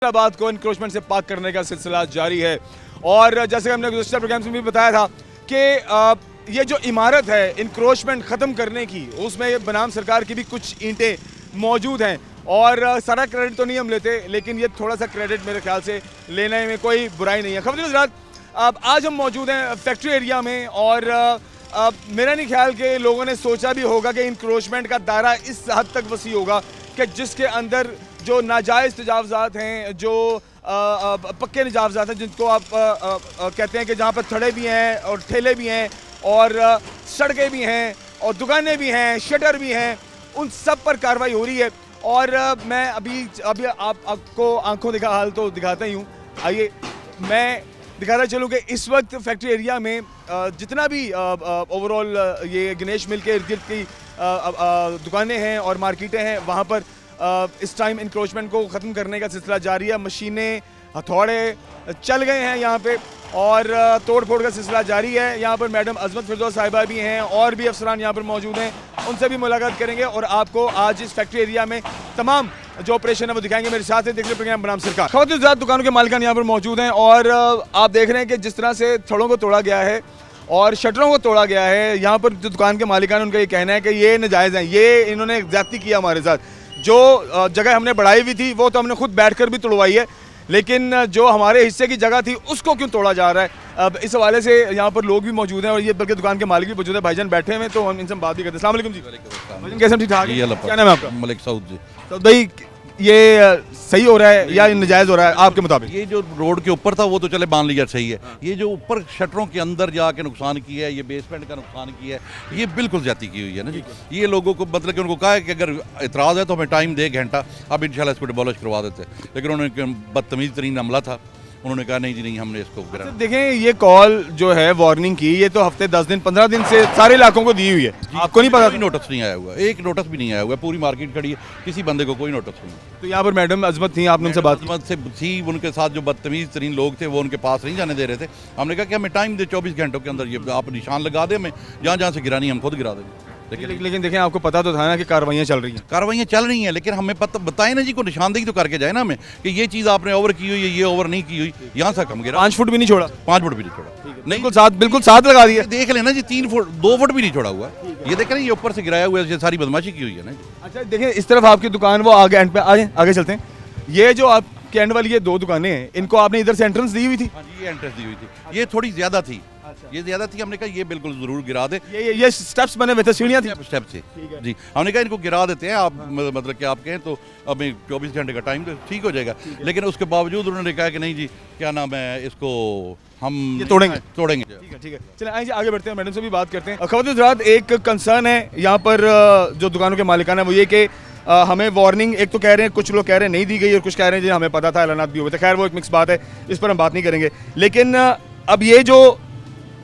हैदराबाद को इंक्रोचमेंट से पाक करने का सिलसिला जारी है। और जैसे हमने गुज़श्ता प्रोग्राम्स में भी बताया था कि ये जो इमारत है इंक्रोचमेंट ख़त्म करने की, उसमें बनाम सरकार की भी कुछ ईंटें मौजूद हैं। और सारा क्रेडिट तो नहीं हम लेते, लेकिन ये थोड़ा सा क्रेडिट मेरे ख्याल से लेने में कोई बुराई नहीं है। खबरदार हज़रात, अब आज हम मौजूद हैं फैक्ट्री एरिया में और मेरा नहीं ख्याल कि लोगों ने सोचा भी होगा कि इंक्रोचमेंट का दायरा इस हद तक वसी होगा कि जिसके अंदर जो नाजायज़ तजावज़ात हैं, जो पक्के तजावज़ात हैं, जिनको आप कहते हैं कि जहाँ पर थड़े भी हैं और ठेले भी हैं और सड़कें भी हैं और दुकानें भी हैं, शटर भी हैं, उन सब पर कार्रवाई हो रही है। और मैं अभी आपको आंखों दिखा हाल तो दिखाता ही हूँ। आइए मैं दिखाता चलूँ कि इस वक्त फैक्ट्री एरिया में जितना भी ओवरऑल ये गणेश मिल के इर्द गिर्द की दुकानें हैं और मार्केटें हैं, वहाँ पर इस टाइम इंक्रोचमेंट को ख़त्म करने का सिलसिला जारी है। मशीनें, हथौड़े चल गए हैं यहाँ पे और तोड़ फोड़ का सिलसिला जारी है। यहाँ पर मैडम अजमत फिरदौस साहिबा भी हैं और भी अफसरान यहाँ पर मौजूद हैं, उनसे भी मुलाकात करेंगे और आपको आज इस फैक्ट्री एरिया में तमाम जो ऑपरेशन है वो दिखाएंगे। मेरे साथ हैं देखने प्रोग्राम बनाम सरकार। खवातीन दुकानों के मालिकान यहाँ पर मौजूद हैं और आप देख रहे हैं कि जिस तरह से थड़ों को तोड़ा गया है और शटरों को तोड़ा गया है, यहाँ पर जो दुकान के मालिकान उनका ये कहना है कि ये नाजायज़ हैं, ये इन्होंने ज़्यादती किया हमारे साथ। जो जगह हमने बढ़ाई हुई थी वो तो हमने खुद बैठकर भी तोड़वाई है, लेकिन जो हमारे हिस्से की जगह थी उसको क्यों तोड़ा जा रहा है। अब इस हवाले से यहाँ पर लोग भी मौजूद हैं और ये बल्कि दुकान के मालिक भी मौजूद है, भाईजान बैठे हैं, तो हम इनसे बात भी करते हैं। अस्सलाम वालेकुम जी। भाईजान कैसे ठीक ठाक? क्या नाम है आपका? मलिक सऊद जी। तो भाई ये सही हो रहा है या नाजायज़ हो रहा है आपके मुताबिक? ये जो रोड के ऊपर था वो तो चले मान लिया सही है। ये जो ऊपर शटरों के अंदर जाके नुकसान किया है, ये बेसमेंट का नुकसान किया है, ये बिल्कुल ज्यादती की हुई है ना जी। ये लोगों को मतलब कि उनको कहा है कि अगर इतराज़ है तो हमें टाइम दे घंटा, अब इंशाल्लाह इसको डिमोलिश करवा देते, लेकिन उन्होंने बदतमीज़ तरीन हमला था, उन्होंने कहा नहीं जी नहीं, हमने इसको गिरा। देखें ये कॉल जो है वार्निंग की, ये तो हफ्ते 10 दिन 15 दिन से सारे इलाकों को दी हुई है, आपको नहीं पता? कोई नोटिस नहीं आया हुआ, एक नोटिस भी नहीं आया हुआ, पूरी मार्केट खड़ी है, किसी बंदे को कोई नोटिस नहीं। तो यहाँ पर मैडम अजमत थी, आपने उनसे बात से थी, उनके साथ जो बदतमीज़ तरीन लोग थे वो उनके पास नहीं जाने दे रहे थे। हमने कहा कि हमें टाइम दे, 24 घंटों के अंदर ये आप निशान लगा दें, हमें जहाँ जहाँ से गिरानी हम खुद गिरा देंगे। लेकिन देखें आपको पता तो था ना कि कार्रवाइयाँ चल रही हैं। कार्रवाइयाँ चल रही हैं, लेकिन हमें पता बताएं ना जी, को निशानदेही तो करके जाए ना हमें कि ये चीज़ आपने ओवर की हुई है, ये ओवर नहीं की हुई, यहाँ से कम गिरा। 5 फुट भी नहीं छोड़ा? 5 फुट भी नहीं छोड़ा, नहीं बिल्कुल साथ लगा दिया। देख लेना जी, 3 फुट 2 फुट भी नहीं छोड़ा हुआ, ये देख रहे हैं, ये ऊपर से गिराया हुआ है, सारी बदमाशी की हुई है ना। अच्छा देखिए इस तरफ आपकी दुकान, वो आगे एंड पे आगे चलते हैं। ये जो आपके एंड वाली ये 2 दुकानें हैं, इनको आपने इधर से एंट्रेंस दी हुई थी? हाँ जी, ये एंट्रेंस दी हुई थी, ये थोड़ी ज़्यादा थी। ये ज़्यादा थी, हमने कहा ये बिल्कुल ज़रूर गिरा दे। ये स्टेप्स बने हुए थे, सीढ़ियाँ थी? स्टेप से जी, हमने कहा इनको गिरा देते हैं, आप मतलब कि आप कहें तो अभी 24 घंटे का टाइम तो ठीक हो जाएगा, लेकिन उसके बावजूद उन्होंने कहा कि नहीं जी, क्या नाम है, इसको हम तोड़ेंगे। ठीक है चलिए आइए आगे बढ़ते हैं, मैडम से भी बात करते हैं। खवातीन हज़रात, एक कंसर्न है यहाँ पर जो दुकानों के मालिकान है वो ये कि हमें वार्निंग एक तो कह रहे हैं, कुछ लोग कह रहे हैं नहीं दी गई और कुछ कह रहे हैं जी हमें पता था, ऐलानात भी हुए थे। खैर वो एक मिक्स बात है, इस पर हम बात नहीं करेंगे। लेकिन अब ये जो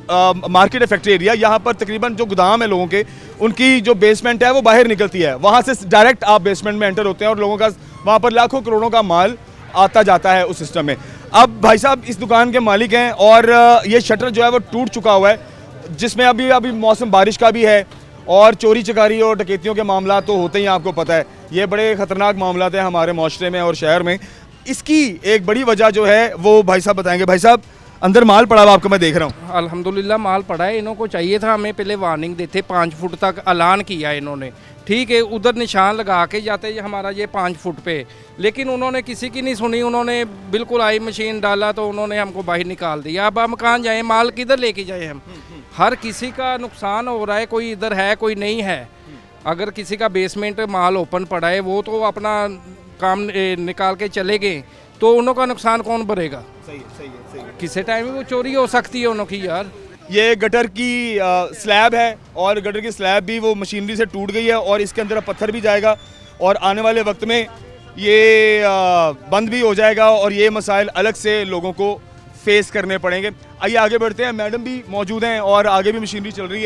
मार्केट है फैक्ट्री एरिया, यहाँ पर तकरीबन जो गोदाम है लोगों के, उनकी जो बेसमेंट है वो बाहर निकलती है, वहाँ से डायरेक्ट आप बेसमेंट में एंटर होते हैं और लोगों का वहाँ पर लाखों करोड़ों का माल आता जाता है उस सिस्टम में। अब भाई साहब इस दुकान के मालिक हैं और ये शटर जो है वो टूट चुका हुआ है, जिसमें अभी मौसम बारिश का भी है और चोरी चकारी और डकैतियों के मामला तो होते ही, आपको पता है ये बड़े ख़तरनाक मामला हैं हमारे माशरे में और शहर में। इसकी एक बड़ी वजह जो है वो भाई साहब बताएंगे। भाई साहब अंदर माल पड़ा हुआ आपको मैं देख रहा हूँ। अल्हम्दुलिल्लाह माल पड़ा है, इन्हों को चाहिए था, हमें पहले वार्निंग देते, 5 फुट तक ऐलान किया इन्होंने, ठीक है, उधर निशान लगा के जाते हमारा ये 5 फुट पे, लेकिन उन्होंने किसी की नहीं सुनी, उन्होंने बिल्कुल आई मशीन डाला तो उन्होंने हमको बाहर निकाल दिया। अब हम कहाँ जाएँ, माल किधर लेके जाए हम? हर किसी का नुकसान हो रहा है, कोई इधर है कोई नहीं है। अगर किसी का बेसमेंट माल ओपन पड़ा है वो तो अपना काम निकाल के चले गए, तो उन्हों का नुकसान कौन भरेगा? सही है। किसी टाइम में वो चोरी हो सकती है उन्हों की यार। ये गटर की स्लैब है और गटर की स्लैब भी वो मशीनरी से टूट गई है और इसके अंदर पत्थर भी जाएगा और आने वाले वक्त में ये बंद भी हो जाएगा और ये मसाइल अलग से लोगों को फेस करने पड़ेंगे। आइए आगे बढ़ते हैं, मैडम भी मौजूद हैं और आगे भी मशीनरी चल रही है।